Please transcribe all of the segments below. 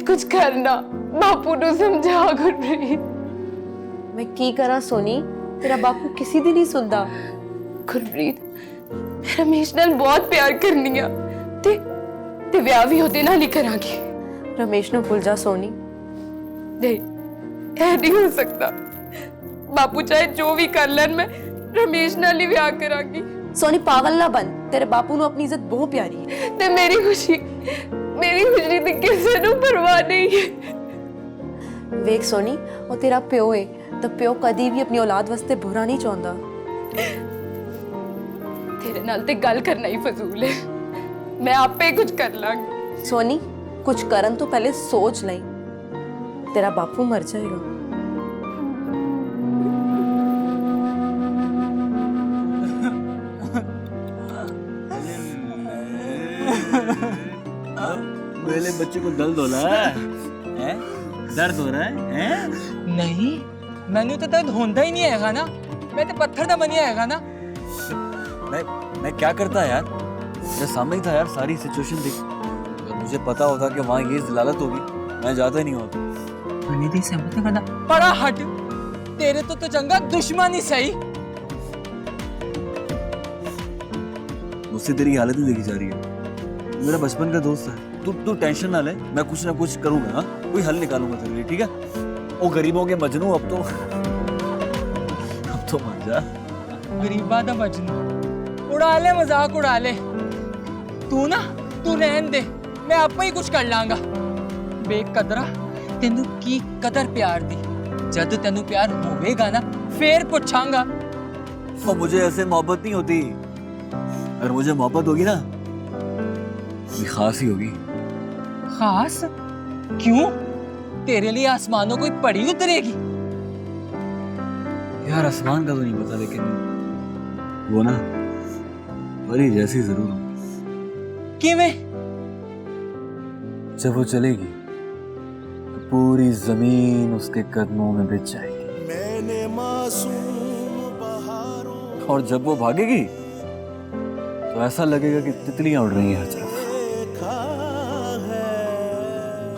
गुरप्रीत कुछ करना, बापू नु समझा गुरप्रीत। मैं की करा सोनी, तेरा बापू किसी दिन नहीं सुनता। गुरप्रीत मैं रमेश नाल बहुत प्यार करनी आ ते विआह भी होते ना नहीं करांगी। रमेश नु भूल जा सोनी। नहीं, ऐ नहीं हो सकता। बापू चाहे जो भी कर लेन, मैं रमेश नाल ही विआह करांगी। सोनी पागल ना बन, तेरे बापू नु अपनी इज्जत बहुत प्यारी है। ते मेरी खुशी ते किसी नु परवाह नहीं है। वेख सोनी, वो तेरा प्यो है, तो प्यो कदी भी अपनी औलाद वास्ते बुरा नहीं चाहता। तेरे नाल ते गल करना ही फजूल है, मैं आपे कुछ कर लांगी। सोनी, कुछ करन तो पहले सोच ले, तेरा बापू मर जाएगा। मेरे बच्चे को दर्द हो रहा है? दर्द हो रहा है? नहीं, मैंने तो दर्द होता ही नहीं है ना, मैं तो पत्थर दा बनिया है ना। मैं क्या करता यार, मेरे सामने ही था यार, सारी सिचुएशन देख। अगर मुझे पता होता कि वहाँ ये जलालत होगी, मैं जाता ही नहीं होता। मैंने दी सहमत करना पड़ा। हट, तेरे तो चंगा दुश्मन ही सही। मुझसे तेरी हालत ही देखी जा रही है। मेरा बचपन का दोस्त है, तू टेंशन ना ले, मैं कुछ ना कुछ करूंगा। हाँ, कोई हल निकालूंगा तेरे लिए, ठीक है? ओ गरीबों के मजनू, अब तो मर जा। गरीबा दा मजनू उड़ा ले, मजाक उड़ा ले। तू रहन दे, मैं आप ही कुछ कर लांगा। बेकदरा, तेनू की कदर प्यार दी, जद तेनू प्यार होवेगा ना फिर पूछांगा। और मुझे ऐसे मोहब्बत नहीं होती। अगर मुझे मोहब्बत होगी ना, ये खास ही होगी। खास क्यों? तेरे लिए आसमानों कोई पड़ी उतरेगी? यार आसमान का तो नहीं पता, लेकिन वो ना परी जैसी जरूर हो। किवें? जब वो चलेगी तो पूरी जमीन उसके कदमों में बिछ जाएगी। मैंने मासूम बहारों। और जब वो भागेगी तो ऐसा लगेगा कि तितलियां उड़ रही हैं हर तरफ।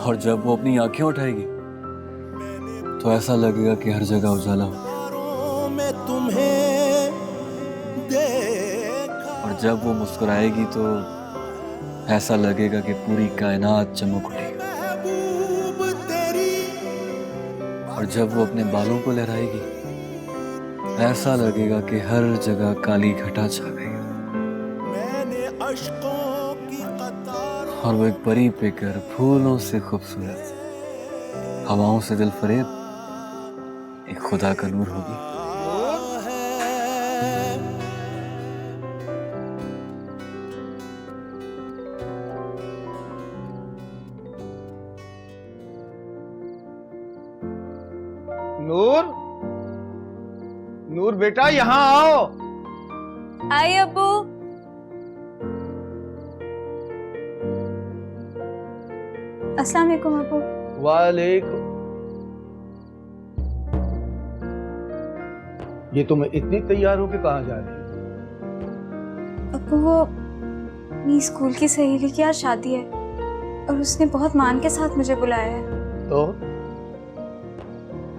और जब वो अपनी आंखें उठाएगी तो ऐसा लगेगा कि हर जगह उजाला हो। और जब वो मुस्कुराएगी तो ऐसा लगेगा कि पूरी कायनात चमक उठेगी। और जब वो अपने बालों को लहराएगी, ऐसा लगेगा कि हर जगह काली घटा छा गई। और वो एक परी पेकर, फूलों से खूबसूरत, हवाओं से दिल फरेब, एक खुदा का नूर होगी। नूर, नूर बेटा यहाँ आओ। आई अब्बू। अस्सलाम वालेकुम अब्बू। वालेकुम। ये तुम इतनी तैयार हो के कहाँ जा रही हो? अब्बू, वो मेरी स्कूल की सहेली की आज शादी है और उसने बहुत मान के साथ मुझे बुलाया है।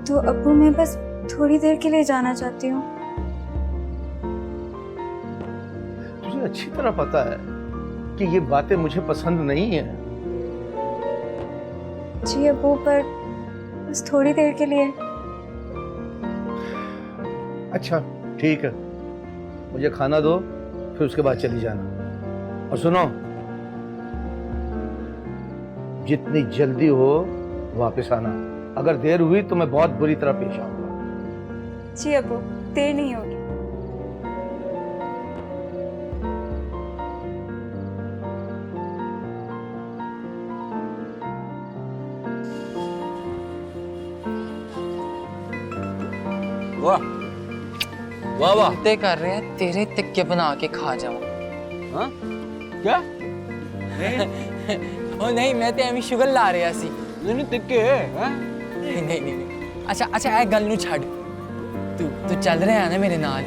तो अब्बू मैं बस थोड़ी देर के लिए जाना चाहती हूँ। तुझे अच्छी तरह पता है कि ये बातें मुझे पसंद नहीं है। जी अब्बू, पर बस थोड़ी देर के लिए। अच्छा ठीक है, मुझे खाना दो, फिर उसके बाद चली जाना। और सुनो, जितनी जल्दी हो वापस आना। अगर देर हुई तो मैं बहुत बुरी तरह पेश आऊंगा। जी अब्बू, देर नहीं होगी। वाह वाह वाह, ते कर रहे हैं तेरे तिक्के बना के खा जाऊं। हाँ? क्या? ओ नहीं, मैं तो एवं शुगर ला रहा सी। नहीं तिक्के हैं? नहीं। अच्छा ए गल नू छड़, तू चल रहा है ना मेरे नाल?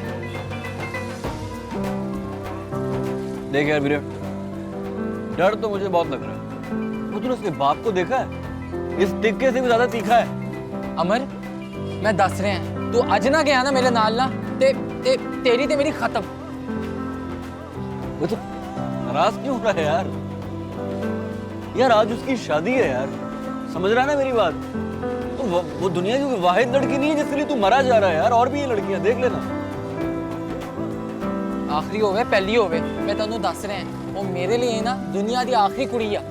देख यार वीरे, डर तो मुझे बहुत लग रहा है। वो तूने उसके बाप को देखा है? इस तिक्के से भी ज्यादा तीखा है। अमर मैं दस रहे हैं तू अज ना गया ना मेरे नाल ना ते तेरी ते मेरी खत्म। वो तो नाराज क्यों हो रहा है यार? यार आज उसकी शादी है यार, समझ रहा है ना मेरी बात? तो वो दुनिया की वाहिद लड़की नहीं है जिसके लिए तू मरा जा रहा है यार, और भी ये लड़कियां देख लेना। आखिरी होवे पहली होवे, मैं तेनू दस रहा हैं वो मेरे लिए ना दुनिया की आखिरी कुड़ी आ।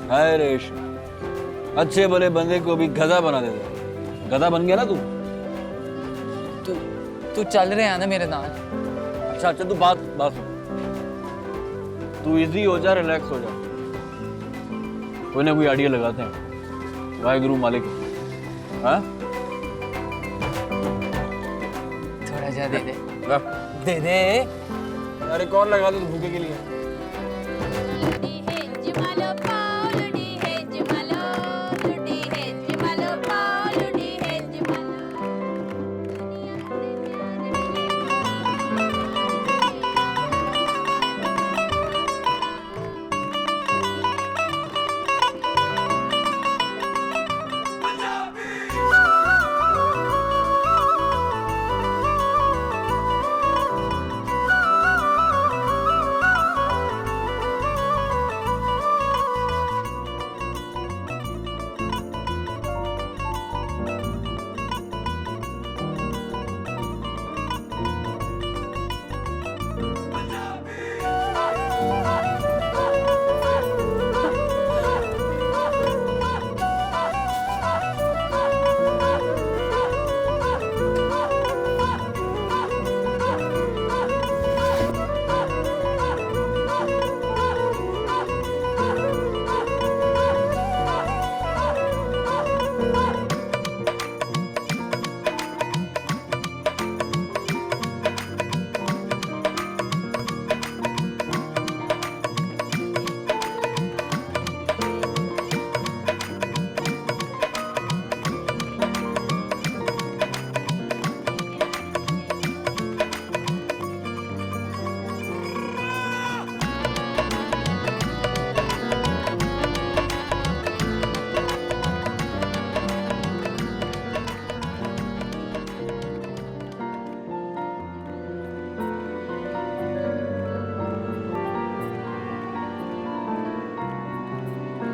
हाय रेश, अच्छे भले बंदे को भी गधा बना देता। गधा बन गया ना तू। तू चल रहे हैं ना मेरे नाल? अच्छा अच्छा, तू बात सुन। तू इजी हो जा, रिलैक्स हो जा, कोई ना कोई आइडिया लगाते हैं। वाहेगुरु मालिक। हाँ थोड़ा जा दे दे ला। दे दे। अरे कौन लगा दो भूखे के लिए?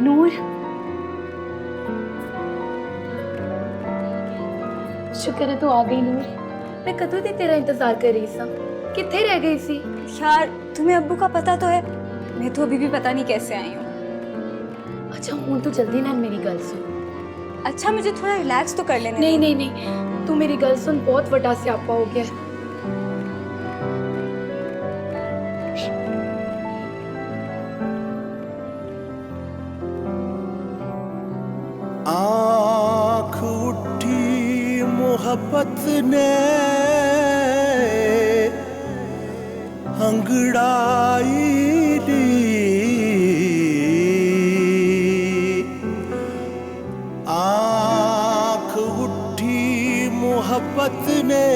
ਨੂਰ ਸ਼ੁਕਰ ਹੈ ਤੂੰ ਆ ਗਈ ਨੂਰ। मैं कदों दी तेरा इंतजार कर रही सा, कित्थे रह गई सी? यार तुम्हें अब्बू का पता तो है, मैं तो अभी भी पता नहीं कैसे आई हूँ। अच्छा हुन तू जल्दी ना मेरी गल सुन। अच्छा मुझे थोड़ा रिलैक्स तो कर लेने नहीं दो। नहीं नहीं, तू मेरी गल सुन, बहुत बड़ा स्यापा हो गया है। आँख उठी मोहब्बत ने अंगड़ाई ली। आँख उठी मोहब्बत ने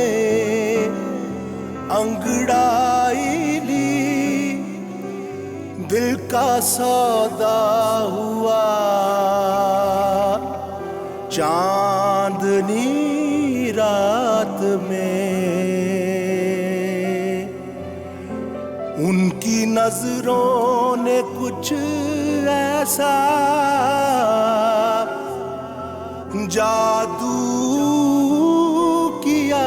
अंगड़ाई ली। दिल का सौदा हुआ चांदनी रात में। उनकी नजरों ने कुछ ऐसा जादू किया।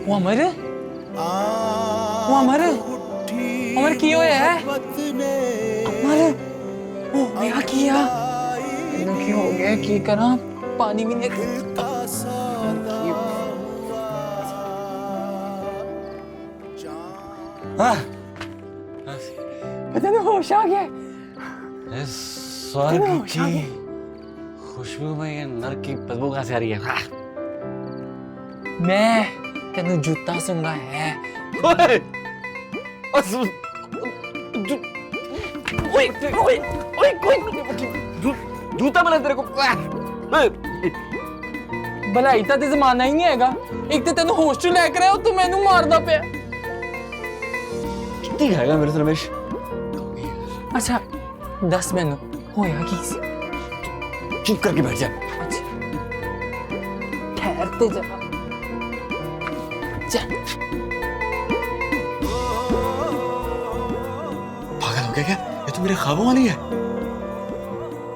वो अमर अमर की होया है? अमर ओ मेरा किया की हो गया की करा पानी भी नहीं पता नहीं होश आ गया। स्वर्ग की खुशबू में ये नर की बदबू कहाँ से आ रही है? मैं तेन जूता सूंगा है। जूता मिला तेरे को? भलाई तो जमाना ही नहीं हैगा। एक तो तेन होश चू लैके रहा तू मैनू मारदा पे। दोस्ती खाएगा मेरे से रमेश। अच्छा दस मैनू होया की सी? चुप करके बैठ जा। अच्छा ठहरते जा जा। पागल हो गया क्या? ये तो मेरे ख्वाबों वाली है।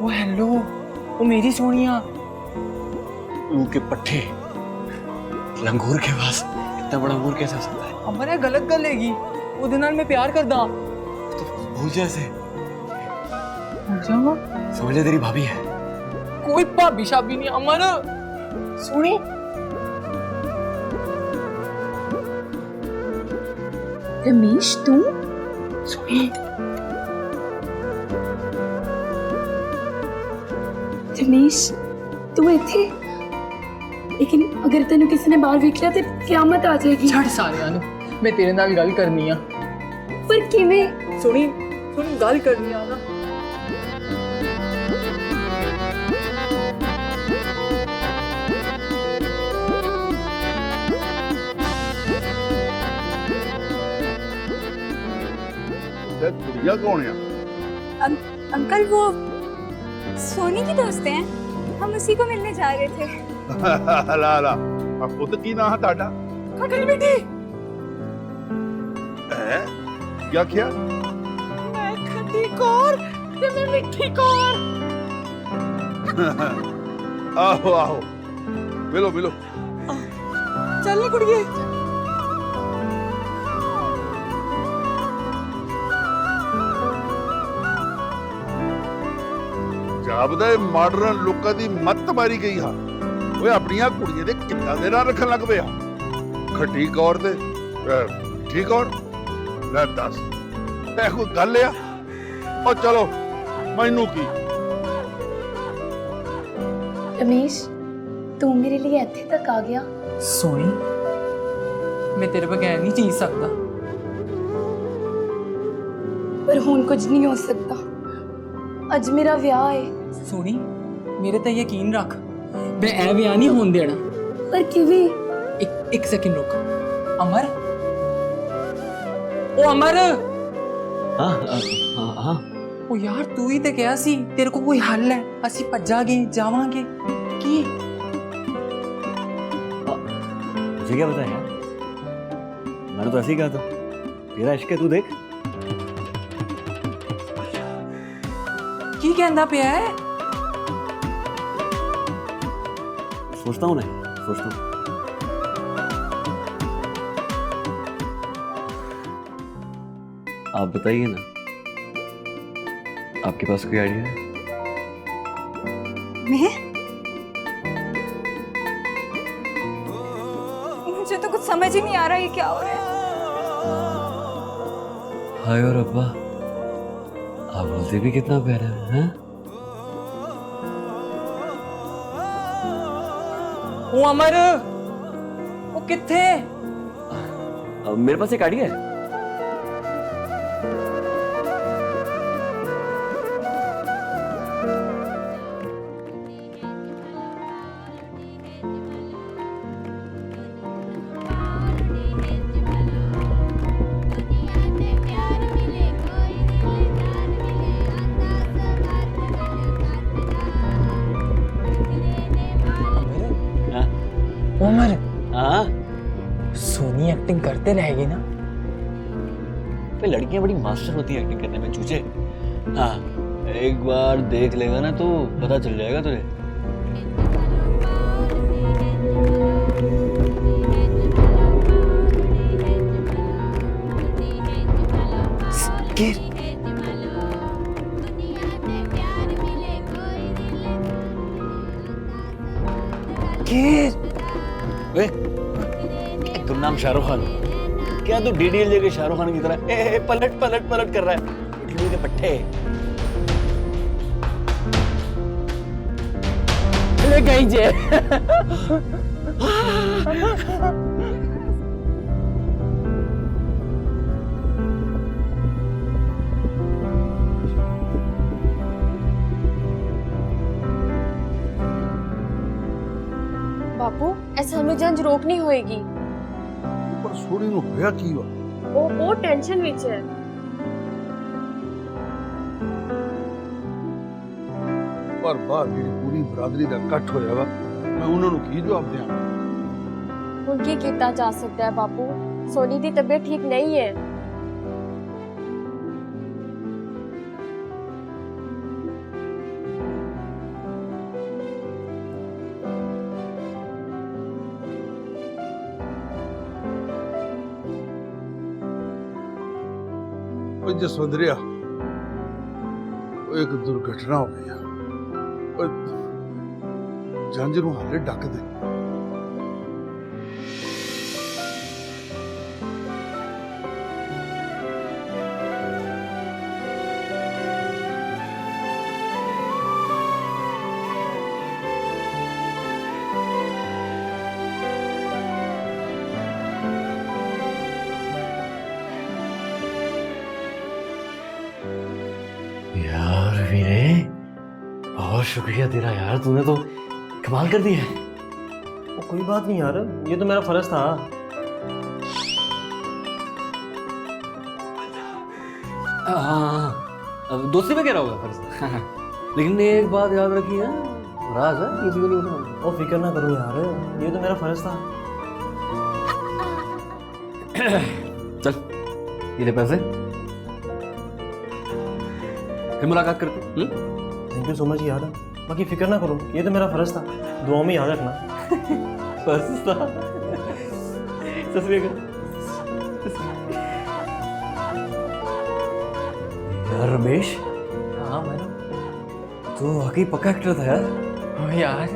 वो हेलो, वो मेरी सोनिया। मुंह के पट्टे, लंगूर के पास इतना बड़ा अंगूर कैसे हो सकता है? हमारे गलत गल हैगी, ਉਹਦੇ ਨਾਲ मैं प्यार करदा। तो भूल जा इसे। जावा समझ ले तेरी भाभी है। कोई भाभी शाबी नहीं अमर। सुनी रमेश तू सुनी रमेश तू इथे, लेकिन अगर तेन किसी ने बाहर वेख लिया तो क्यामत आ जाएगी। छड़ सारियां नु, मैं तेरे नाल गल करनी आ। पर किवें? सुनी सुनी गल करनी आ ना। कुड़िया कौन है? अंकल वो सोनी की दोस्त हैं, हम उसी को मिलने जा रहे थे। ला ला पुत की ना है ताड़ा? खटरी बेटी है क्या किया? मैं खटी कौर ते मैं मिठी कौर। आहो आहो मिलो मिलो। चल कुड़िए। ਜਾਪਦਾ ਇਹ ਮਾਡਰਨ ਲੋਕਾਂ ਦੀ ਮੱਤ ਮਾਰੀ ਗਈ ਹਾਂ। ਓਏ ਆਪਣੀਆਂ ਕੁੜੀਆਂ ਦੇ ਕਿੱਦਾਂ ਦੇ ਨਾਲ ਰੱਖਣ ਲੱਗ ਪਿਆ? ਖੱਟੀ ਕੌਰ ਤੇ ਠੀਕ ਕੌਰ ਲੈ ਦੱਸ ਇਹ ਕੋਈ ਗੱਲ ਆ? ਉਹ ਚਲੋ ਮੈਨੂੰ ਕੀ। रमेश तू मेरे लिए इथे तक आ गया। सोनी मैं तेरे बगैर नहीं जी सकता। पर हुन कुछ नहीं हो सकता, अज मेरा ब्याह है। सोनी मेरे ते यकीन रख, मैं ऐ ब्याह नहीं होन देना। पर किवें? एक सेकंड रुक। अमर, ओ अमर। हाँ हाँ हाँ। ओ यार तू ही ते कहा सी तेरे को कोई हल है, असी भजागे जावांगे की? मुझे क्या पता यार, मैंने तो ऐसे ही कहा था। तेरा इश्क है, तू देख। की कहंदा पिया है? सोचता हूँ नहीं, सोचता हूँ। आप बताइए ना, आपके पास कोई आइडिया है? मैं? मुझे तो कुछ समझ ही नहीं आ रहा ये क्या हो रहा है। हाय और अब्बा, आप बोलते भी कितना प्यारा है, हैं? ओ अमर, ओ किथे? मेरे पास एक आइडिया है। उमर, हाँ, सोनी एक्टिंग करते रहेगी ना? लड़कियां बड़ी मास्टर होती है एक्टिंग करने में चूचे। हाँ, एक बार देख लेगा ना तो पता चल जाएगा तुझे। वे, गुमनाम शाहरुख खान, क्या तू डीडीएल के शाहरुख खान की तरह ए पलट पलट पलट कर रहा है? इडली के पट्टे ले गई जे। बापू ऐसा हमें जंज रोक नहीं होएगी। ਪਰ ਸੋਹਣੀ ਨੂੰ ਹੋਇਆ ਕੀ ਵਾ? वो बहुत टेंशन विच है। और बाहर जी पूरी बरादरी का इकट्ठ होएगा मैं उन्होंने की जवाब दिया ਹੁਣ ਕੀ ਕੀਤਾ ਜਾ ਸਕਦਾ ਹੈ ਬਾਪੂ ਸੋਨੀ ਦੀ ਤਬੀਅਤ ਠੀਕ ਨਹੀਂ ਹੈ ਉਹ ਜਸਵੰਦਰਿਆ ਉਹ ਇੱਕ ਦੁਰਘਟਨਾ ਹੋ ਗਈ ਆ ਉਹ ਜੰਜ ਨੂੰ ਹਾਲੇ ਡੱਕ ਦੇ यार वीरे बहुत शुक्रिया तेरा यार तूने तो कमाल कर दिया है कोई बात नहीं यार ये तो मेरा फर्ज था हाँ दोस्ती में कह रहा होगा फर्ज लेकिन एक बात याद रखी है राज है किसी को नहीं बताऊंगा वो फिक्र ना करो यार ये तो मेरा फर्ज था चल ये ले पैसे फिर मुलाकात करते थैंक यू सो मच यार बाकी फिक्र ना करो ये तो मेरा फर्ज था दुआ में याद रखना फर्ज था सत श्री अकाल यार रमेश हाँ मैडम तू वाकई पक्का एक्टर था यार ओ यार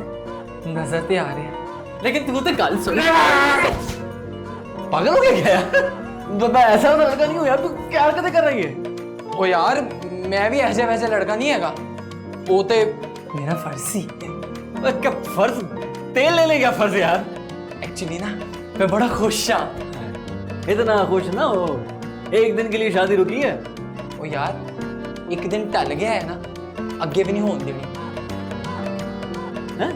नजर ते आ रहे हैं लेकिन तू तो गल सुन पागल हो गया क्या यार मैं ऐसा वाला लड़का नहीं हूँ यार तू क्या हरकतें कर रही है ओ यार मैं भी ऐसे वैसे लड़का नहीं हैगा वो तो मेरा फर्ज ही है क्या फर्ज तेल ले ले क्या फर्ज यार एक्चुअली ना मैं बड़ा खुश हाँ इतना खुश ना हो एक दिन के लिए शादी रुकी है ओ यार एक दिन टल गया है ना अगे भी नहीं होने देनी हैं?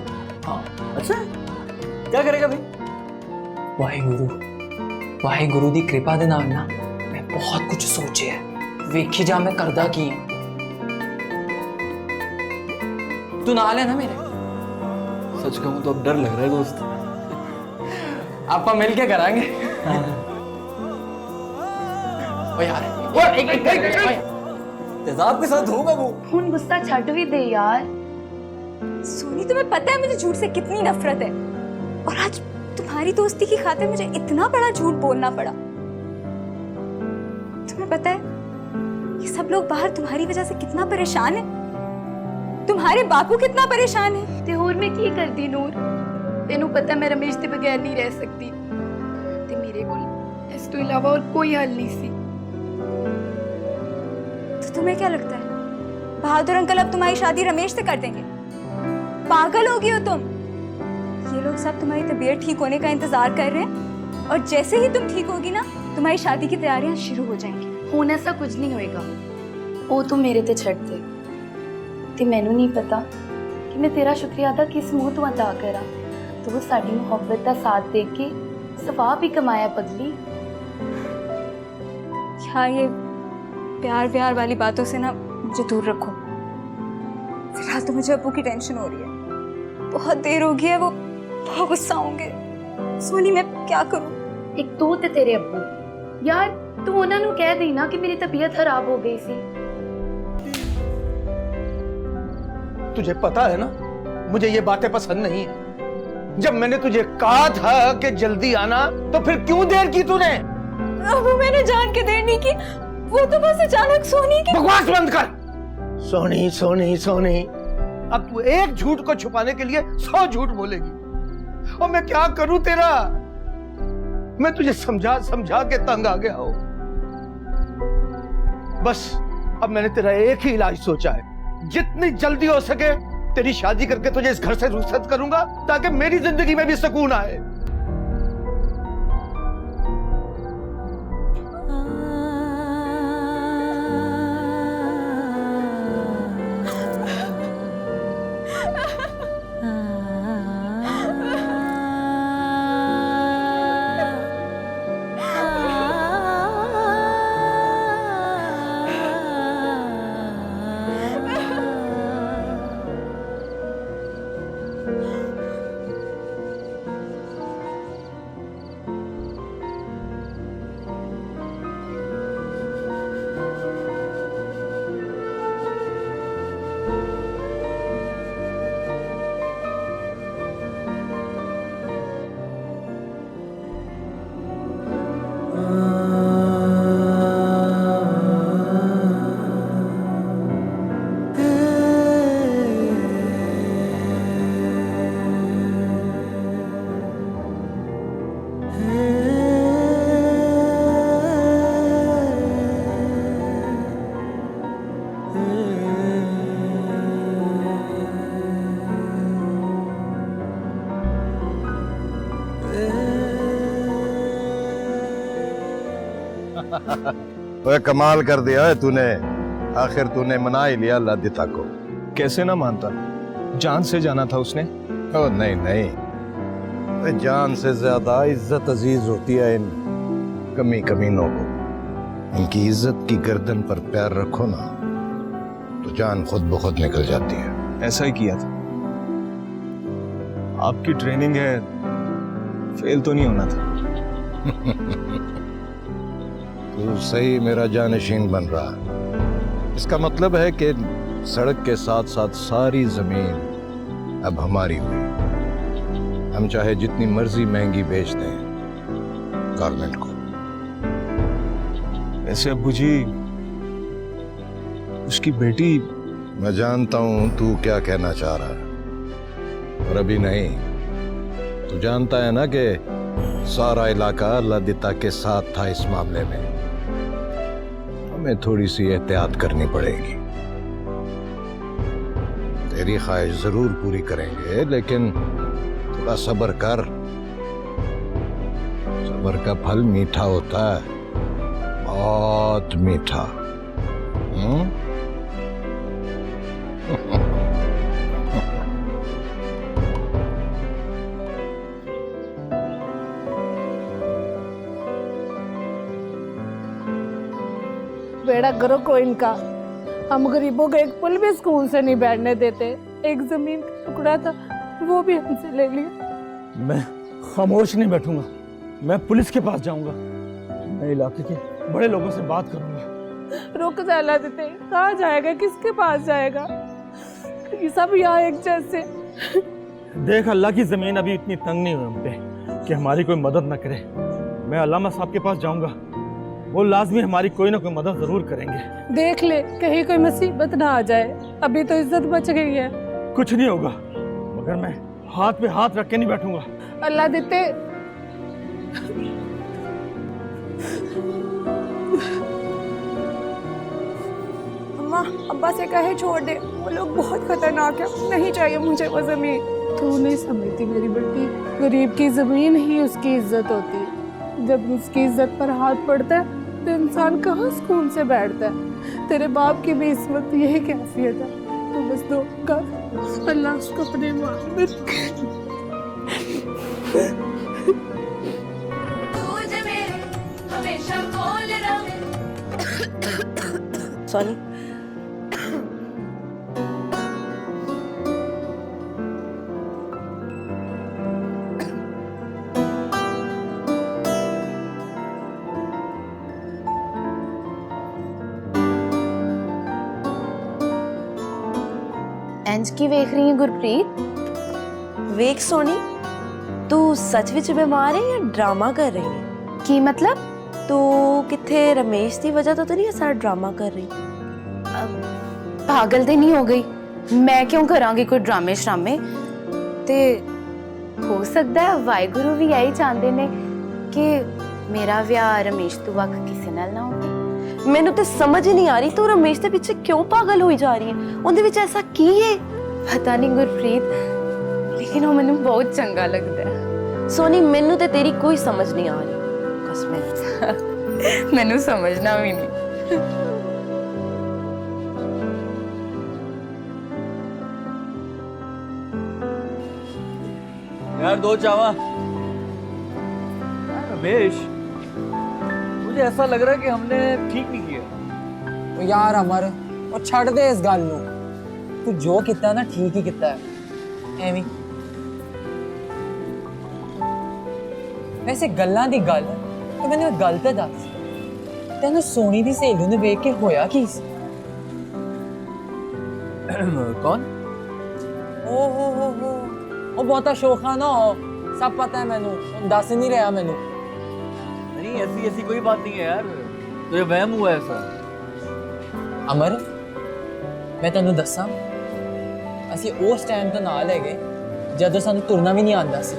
हाँ अच्छा क्या करेगा भाई वाहिगुरु दी कृपा दे नाल ना मैं बहुत कुछ सोचे है वेखी जा मैं करदा की तू नाल है ना मेरे सच कहूं तो अब डर लग रहा है दोस्त आप मिल के करांगे ओ यार तेजाब के साथ होगा वो ਹੁਣ ਗੁੱਸਾ ਛੱਡ ਵੀ ਦੇ यार सोनी तुम्हें पता है मुझे झूठ से कितनी नफरत है और आज तुम्हारी दोस्ती की खातिर मुझे इतना बड़ा झूठ बोलना पड़ा तुम्हें पता है ये सब लोग बाहर तुम्हारी वजह से कितना परेशान है तुम्हारे बापू कितना परेशान है ਤੇ ਹੋਰ ਮੈਂ ਕੀ ਕਰਦੀ ਨੂਰ ਤੈਨੂੰ ਪਤਾ ਮੈਂ ਰਮੇਸ਼ ਦੇ ਬਗੈਰ ਨਹੀਂ ਰਹਿ ਸਕਦੀ ਤੇ ਮੇਰੇ ਕੋਲ ਇਸ ਤੋਂ ਇਲਾਵਾ ਹੋਰ ਕੋਈ ਹੱਲ ਨਹੀਂ ਸੀ तो तुम्हें क्या लगता है बहादुर अंकल अब तुम्हारी शादी रमेश से कर देंगे पागल हो गई हो तुम ये लोग सब तुम्हारी तबीयत ठीक होने का इंतजार कर रहे हैं और जैसे ही तुम ठीक होगी ना तुम्हारी शादी की तैयारियां शुरू हो जाएंगी ਹੁਣ ਐਸਾ ਕੁਝ ਨਹੀਂ ਹੋਏਗਾ ਉਹ ਤੂੰ ਮੇਰੇ ਤੇ ਛੱਡ ਦੇ ਤੇ ਮੈਨੂੰ ਨਹੀਂ ਪਤਾ ਕਿ ਮੈਂ ਤੇਰਾ ਸ਼ੁਕਰੀਆ ਅਦਾ ਕਿਸ ਮੂੰਹ ਤੋਂ ਅਦਾ ਕਰਾਂ ਤੂੰ ਸਾਡੀ ਮੁਹੱਬਤ ਦਾ ਸਾਥ ਦੇ ਕੇ ਸਵਾਬ ਹੀ ਕਮਾਇਆ ਪਗਲੀ क्या ये प्यार व्यार वाली बातों से ना मुझे दूर रखो फिलहाल तो मुझे अब्बू की टेंशन हो रही है बहुत देर हो गई है वो बहुत गुस्सा होंगे सोनी मैं क्या करूं ਇੱਕ ਤੂੰ ਤੇ ਤੇਰੇ ਅੱਬੂ ਯਾਰ ਤੂੰ ਉਹਨਾਂ ਨੂੰ ਕਹਿ ਦੇਣਾ ਕਿ ਮੇਰੀ ਤਬੀਅਤ ਖਰਾਬ ਹੋ ਗਈ ਸੀ तुझे पता है ना मुझे ये बातें पसंद नहीं है जब मैंने तुझे कहा था कि जल्दी आना तो फिर क्यों देर की तूने अब्बू मैंने जान के देर नहीं की वो तो बस अचानक सोनी की बकवास बंद कर सोनी सोनी सोनी अब तू एक झूठ को छुपाने के लिए 100 झूठ बोलेगी और मैं क्या करूं तेरा मैं तुझे समझा समझा के तंग आ गया हूं बस अब मैंने तेरा एक ही इलाज सोचा है जितनी जल्दी हो सके तेरी शादी करके तुझे इस घर से रुखसत करूंगा ताकि मेरी जिंदगी में भी सुकून आए ओए कमाल कर दिया है तूने, आखिर तूने मना ही लिया लादिता को। कैसे ना मानता, जान से जाना था उसने। ओ नहीं नहीं, ओए जान से ज्यादा इज्जत अजीज होती है इन कमीनों को। इनकी इज्जत की गर्दन पर पैर रखो ना तो जान खुद ब खुद निकल जाती है। ऐसा ही किया था। आपकी ट्रेनिंग है, फेल तो नहीं होना था। तू सही मेरा जानशीन बन रहा। इसका मतलब है कि सड़क के साथ साथ सारी जमीन अब हमारी हुई। हम चाहे जितनी मर्जी महंगी बेच दें गवर्नमेंट को। ऐसे अब्बू जी, उसकी बेटी। मैं जानता हूं तू क्या कहना चाह रहा है, और अभी नहीं। तू जानता है ना कि सारा इलाका लादिता के साथ था इस मामले में। हमें थोड़ी सी एहतियात करनी पड़ेगी। तेरी ख्वाहिश जरूर पूरी करेंगे, लेकिन थोड़ा सब्र कर। सब्र का फल मीठा होता है, बहुत मीठा। बेड़ा गर्क हो इनका। हम गरीबों का एक पुल भी स्कूल से नहीं बैठने देते। एक जमीन का टुकड़ा था, वो भी हमसे ले लिया। मैं खामोश नहीं बैठूंगा, मैं पुलिस के पास जाऊंगा। मैं इलाके के बड़े लोगों से बात करूंगा। रुक जाला देते, कहाँ जाएगा, किसके पास जाएगा? ये सब यहाँ एक जैसे। देख, अल्लाह की जमीन अभी इतनी तंग नहीं हुई हम पे कि हमारी कोई मदद न करे। मैं अल्लामा साहब के पास जाऊंगा, वो लाजमी हमारी कोई ना कोई मदद जरूर करेंगे। देख ले, कहीं कोई मुसीबत ना आ जाए। अभी तो इज्जत बच गई है। कुछ नहीं होगा, मगर मैं हाथ पे हाथ रख के नहीं बैठूंगा। अल्लाह देते। अम्मा, अब्बा से कहे छोड़ दे, वो लोग बहुत खतरनाक है। नहीं चाहिए मुझे वो जमीन। तू नहीं समझती मेरी बेटी, गरीब की जमीन ही उसकी इज्जत होती है। जब उसकी इज्जत पर हाथ पड़ता है तो इंसान कहाँ सुकून से बैठता है। तेरे बाप की भी इस वक्त यही कैफियत है। तो बस दो कर, अल्लाह उसको अपने सॉरी। इंज की वेख रही है गुरप्रीत? वेख सोनी, तू सच विच बीमार है या ड्रामा कर रही है? की मतलब? तू किथे रमेश की वजह तो नहीं सारा ड्रामा कर रही? पागल तो नहीं हो गई? मैं क्यों करांगी कोई ड्रामे श्रामे? ते हो सकता है वाहिगुरु भी यही चाहते ने कि मेरा विआह रमेश तो वक किसी नाल ना हो। मैनू तो समझ ही नहीं आ रही, तू रमेश के पीछे क्यों पागल हुई जा रही है? उनदे विच ऐसा की है? पता नहीं गुरप्रीत, लेकिन वो मैनू बहुत चंगा लगता है। सोनी, मैनू तो तेरी कोई समझ नहीं आ रही कसम। मैनू समझना भी नहीं। यार दो चावा। रमेश, मुझे ऐसा लग रहा है कि हमने ठीक नहीं किया। तो यार अमर, और छड़ दे इस गल नूं। तू जो किता ना ठीक ही किता है। एवी वैसे गल्लां दी गल तो मैंने एक गल ते दस, तेनू सोनी दी सहेली ने वेख के होया की सी? कौन? ओ हो ओ बहुता शोखा ना हो, सब पता है मैनू, दस नहीं रहा मैनू। नहीं, ऐसी कोई बात नहीं है यार, तुझे वहम हुआ ऐसा। अमर, मैं तेनू दसा, असी उस टाइम तो नाल है जदों सानू तुरना भी नहीं आंदा सी।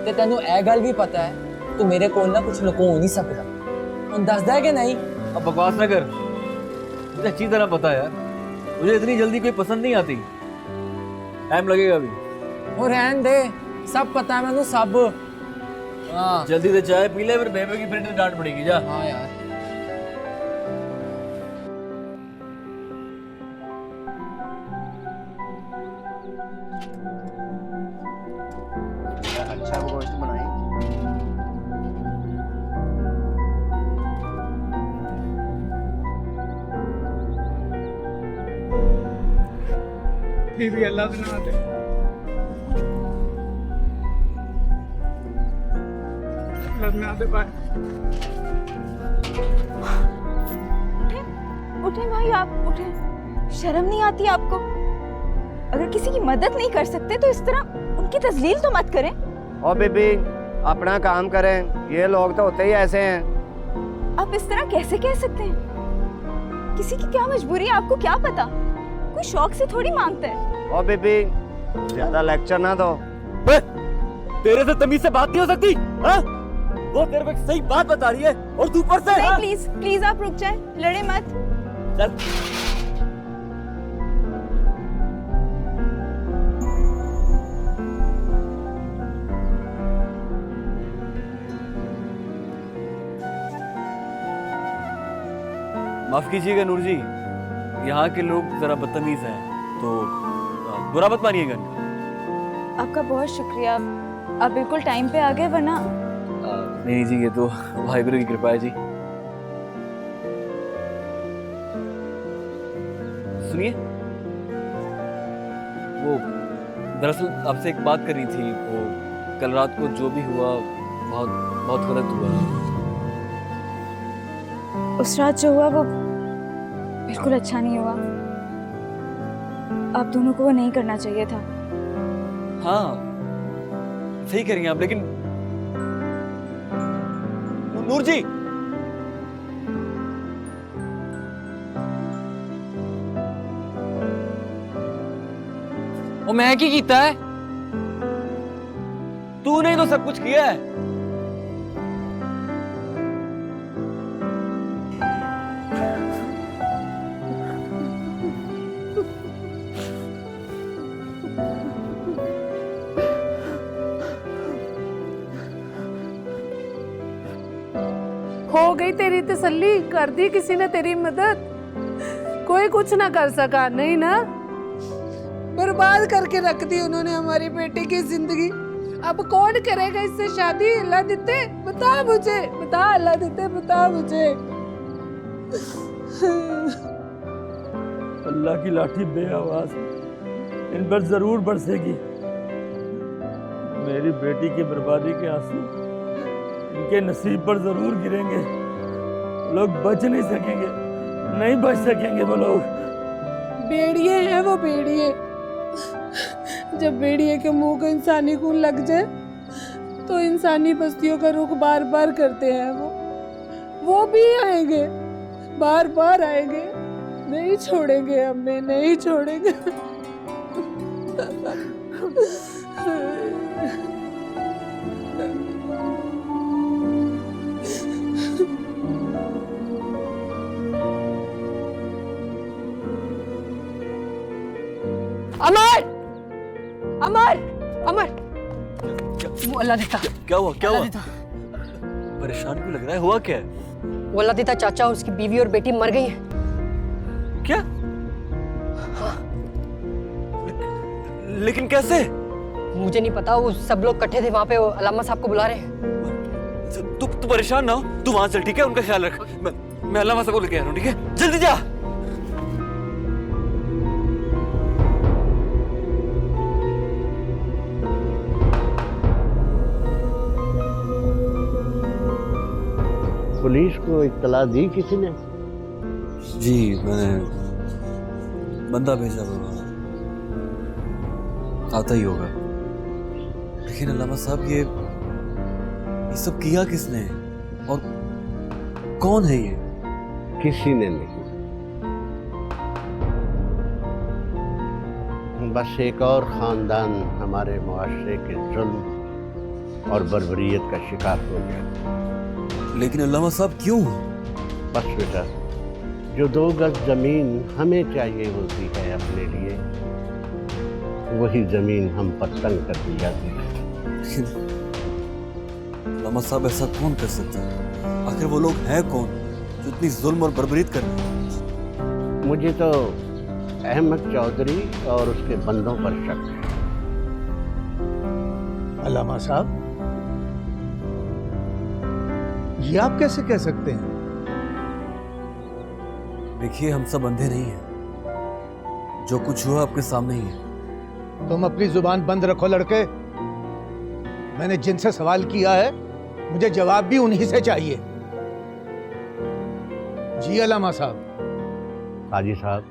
ते तेनू ए गल भी पता है तू मेरे कोल ना कुछ लुको नहीं सकता। हुण दसदा है कि नहीं? अब बकवास ना कर, मुझे अच्छी तरह पता है यार, मुझे इतनी जल्दी कोई पसंद नहीं आती, टाइम लगेगा अभी। वो रहन दे, सब पता है मैनू सब। हाँ जल्दी से चाय पी ले, फिर बेबे की फ्रेंड से डांट पड़ेगी। जा। हाँ यार। सब गोश्त बनाए। बीबी अल्लाह बना दे। बना दे भाई। उठे भाई, आप उठे। शर्म नहीं आती आपको? अगर किसी की मदद नहीं कर सकते तो इस तरह उनकी तजलील तो मत करें। ओ बीबी, अपना काम करें, ये लोग तो होते ही ऐसे हैं। आप इस तरह कैसे कह सकते हैं? किसी की क्या मजबूरी है आपको क्या पता? कोई शौक से थोड़ी मांगता है। ओ बीबी, ज्यादा लेक्चर ना दो। तेरे से तमीज से बात नहीं हो सकती, हाँ? वो तेरे को एक सही बात बता रही है और तू ऊपर से, नहीं, प्लीज प्लीज आप रुक जाए, लड़े मत। चल। माफ कीजिएगा नूर जी, यहाँ के लोग जरा बदतमीज हैं, तो बुरा मत मानिएगा। आपका बहुत शुक्रिया, आप बिल्कुल टाइम पे आ गए, वरना नहीं जी, ये तो वाहिगुरु की कृपा है जी। सुनिए, वो दरअसल आपसे एक बात करनी थी। वो कल रात को जो भी हुआ बहुत बहुत गलत हुआ। उस रात जो हुआ वो बिल्कुल अच्छा नहीं हुआ। आप दोनों को वो नहीं करना चाहिए था। हाँ, सही कह रही हैं आप, लेकिन नूर जी, वो मैं की कीता है? तूने तो सब कुछ किया है। हो गई तेरी तसल्ली, कर दी किसी ने तेरी मदद? कोई कुछ ना कर सका, नहीं ना? बर्बाद करके रख दी उन्होंने हमारी बेटी की जिंदगी। अब कौन करेगा इससे शादी? अल्लाह देते, बता मुझे, बता अल्लाह देते, बता मुझे। अल्लाह की लाठी बेआवाज इन पर जरूर बरसेगी। मेरी बेटी की बर्बादी के आंसू इनके नसीब पर जरूर गिरेंगे। लोग बच नहीं सकेंगे, नहीं बच सकेंगे वो लोग। बेड़िए हैं वो, बेड़िए। जब बेड़िए के मुंह को इंसानी खून लग जाए तो इंसानी बस्तियों का रुख बार बार करते हैं वो भी आएंगे, बार बार आएंगे। नहीं छोड़ेंगे, हमें नहीं छोड़ेंगे। अमर, अमर, अमर, वो अल्लाह देता। क्या हुआ? क्या हुआ? परेशान क्यों लग रहा है? हुआ क्या है? वो अल्लाह देता चाचा और उसकी बीवी और बेटी मर गई हैं। क्या? लेकिन कैसे? मुझे नहीं पता, वो सब लोग इकट्ठे थे वहाँ पे, वो अलामा साहब को बुला रहे हैं। तू परेशान ना हो, तू वहां चल, ठीक है? उनका ख्याल रख। मैं अलामा साहब को लेके आ रहा हूँ, ठीक है? जल्दी जा। पुलिस को इत्तला दी किसी ने? जी, मैंने बंदा भेजा, वो आता ही होगा। लेकिन अल्लामा साहब, ये सब किया किसने और कौन है ये? किसी ने नहीं, बस एक और खानदान हमारे मुआशरे के जुल्म और बर्बरियत का शिकार हो गया। लेकिन अल्लामा साहब क्यों? बस बेटा, जो 2 गज जमीन हमें चाहिए होती है अपने लिए, वही जमीन हम पर तंग कर दी जाती है। अल्लामा साहब, ऐसा कौन कर सकता है? आखिर वो लोग हैं कौन जो इतनी जुल्म और बर्बरीत कर रहे हैं? मुझे तो अहमद चौधरी और उसके बंदों पर शक है। अल्लामा साहब, ये आप कैसे कह सकते हैं? देखिए, हम सब अंधे नहीं हैं। जो कुछ हुआ आपके सामने ही है। तुम अपनी जुबान बंद रखो लड़के। मैंने जिनसे सवाल किया है मुझे जवाब भी उन्हीं से चाहिए। जी अलामा साहब। हाजी साहब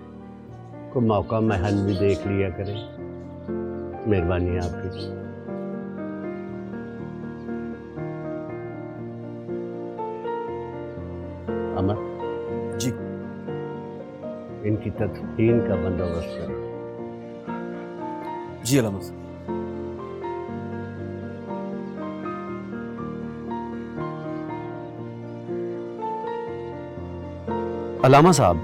को मौका महल भी देख लिया करें, मेहरबानी आपकी। अमर जी, इनकी तदफीन का बंदोबस्त करें। जी अलामा साहब। अलामा साहब,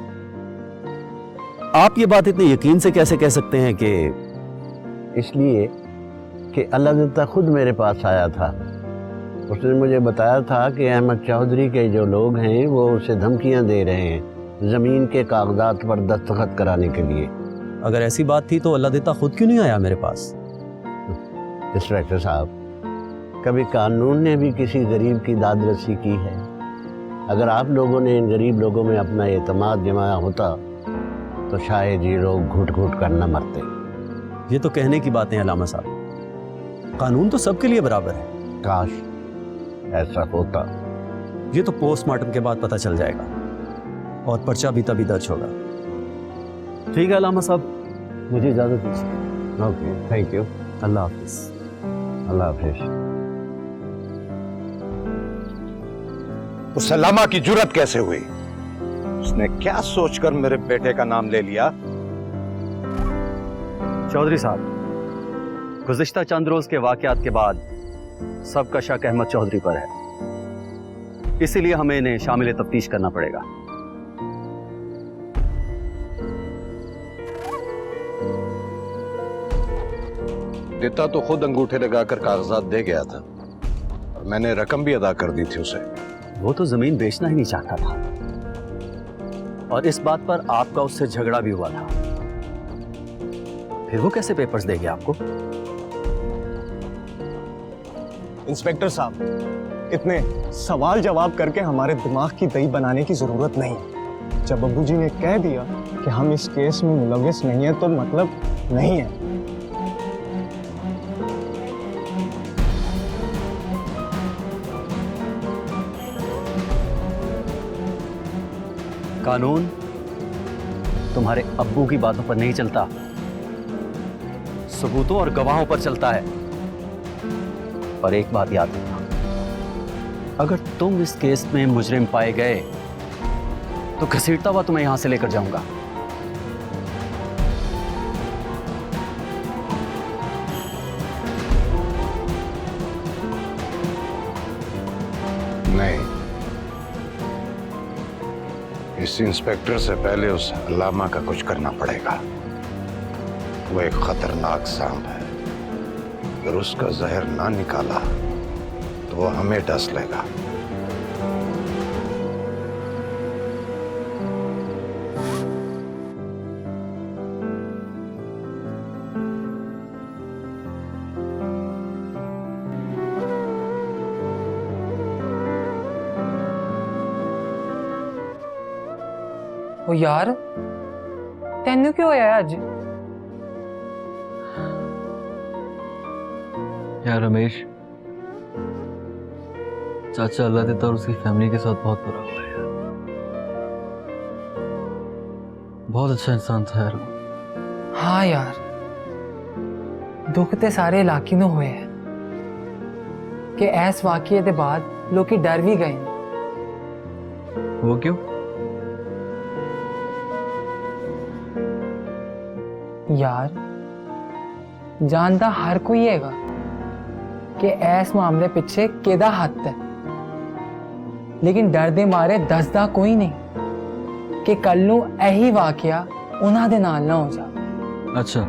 आप ये बात इतने यकीन से कैसे कह सकते हैं कि? इसलिए कि अल्लाह खुद मेरे पास आया था। उसने मुझे बताया था कि अहमद चौधरी के जो लोग हैं वो उसे धमकियां दे रहे हैं ज़मीन के कागजात पर दस्तखत कराने के लिए। अगर ऐसी बात थी तो अल्लाह देता खुद क्यों नहीं आया मेरे पास? इंस्पेक्टर साहब, कभी कानून ने भी किसी गरीब की दादरसी की है? अगर आप लोगों ने इन गरीब लोगों में अपना एतमाद जमाया होता तो शायद ये लोग घुट घुट कर न मरते। ये तो कहने की बातें हैं अलामा साहब, कानून तो सबके लिए बराबर है। काश ऐसा होता। ये तो पोस्टमार्टम के बाद पता चल जाएगा और पर्चा भी तभी दर्ज होगा। ठीक है अलामा साहब, मुझे इजाजत दीजिए। Okay, thank you. अल्लाह हाफिज। अल्लाह हाफिज। उस अलामा की जुर्रत कैसे हुई? उसने क्या सोचकर मेरे बेटे का नाम ले लिया? चौधरी साहब, गुज़िश्ता चंद रोज के वाकयात के बाद सबका शक अहमद चौधरी पर है, इसीलिए हमें इन्हें शामिल तफ्तीश करना पड़ेगा। देता तो खुद अंगूठे लगाकर कागजात दे गया था और मैंने रकम भी अदा कर दी थी उसे। वो तो जमीन बेचना ही नहीं चाहता था और इस बात पर आपका उससे झगड़ा भी हुआ था। फिर वो कैसे पेपर्स देंगे आपको? इंस्पेक्टर साहब, इतने सवाल जवाब करके हमारे दिमाग की दही बनाने की जरूरत नहीं है। जब अब्बू जी ने कह दिया कि हम इस केस में मुलविस नहीं है तो मतलब नहीं है। कानून तुम्हारे अब्बू की बातों पर नहीं चलता, सबूतों और गवाहों पर चलता है। पर एक बात याद रखना, अगर तुम इस केस में मुजरिम पाए गए तो घसीटता हुआ तुम्हें यहां से लेकर जाऊंगा। नहीं, इस इंस्पेक्टर से पहले उस अल्लामा का कुछ करना पड़ेगा। वो एक खतरनाक सांप है, अगर उसका जहर ना निकाला तो वो हमें डस लेगा। ओ यार, तेनू क्यों होया अज? यार रमेश, चाचा अल्लाह देता और उसकी फैमिली के साथ बहुत बुरा हुआ है यार। बहुत अच्छा इंसान था यार। हाँ यार, दुख ते सारे इलाके नूं होए है कि ऐस वाकये दे बाद लोग डर भी गए। वो क्यों? यार, जानता हर कोई हैगा कि ऐस मामले पिछे केदा हथ है, लेकिन डर दे मारे दसदा कोई नहीं कि कल नूं यही वाकया उन्हां दे नाल ना हो जा। अच्छा,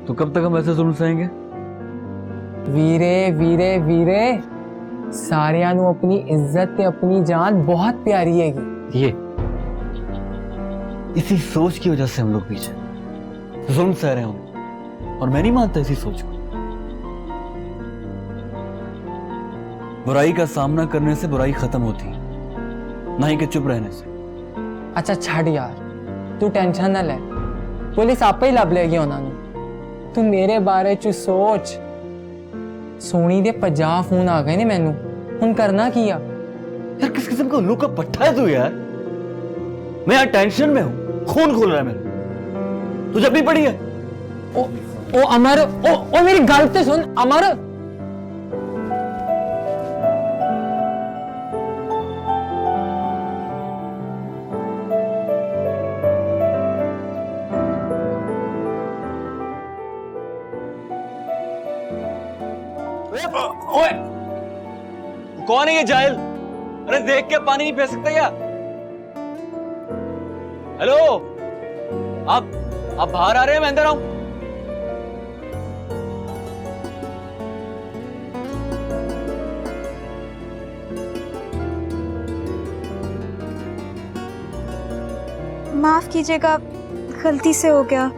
तो कब तक हम ऐसे जुल्म सहेंगे? वीरे वीरे वीरे, सारियां नूं अपनी इज्जत ते अपनी जान बहुत प्यारी हैगी। ये इसी सोच की वजह से हम लोग पीछे जुल्म सह रहे होंगे और मैं नहीं मानता इसी सोच को। बुराई का सामना करने से बुराई खत्म होती है, नहीं कि चुप रहने से। अच्छा छड़ यार, तू टेंशन ना ले, पुलिस आपे ही लभ लेगी उन्होंने। तू मेरे बारे च सोच। सोनी दे 50 फोन आ गए ने मैनू, हुन करना की आ? यार किस किस्म का उल्लू का पट्टा है तू यार। मैं यार टेंशन में हूं, खून खोल रहा है मेरा। तुझे अपनी पड़ी है? ओ अमर, ओ मेरी गल तो सुन अमर। ओए, कौन है ये जाहिल? अरे देख के पानी नहीं फेंक सकता क्या? हेलो, आप बाहर आ रहे हैं? मैं अंदर आऊं? माफ कीजिएगा, गलती से हो गया।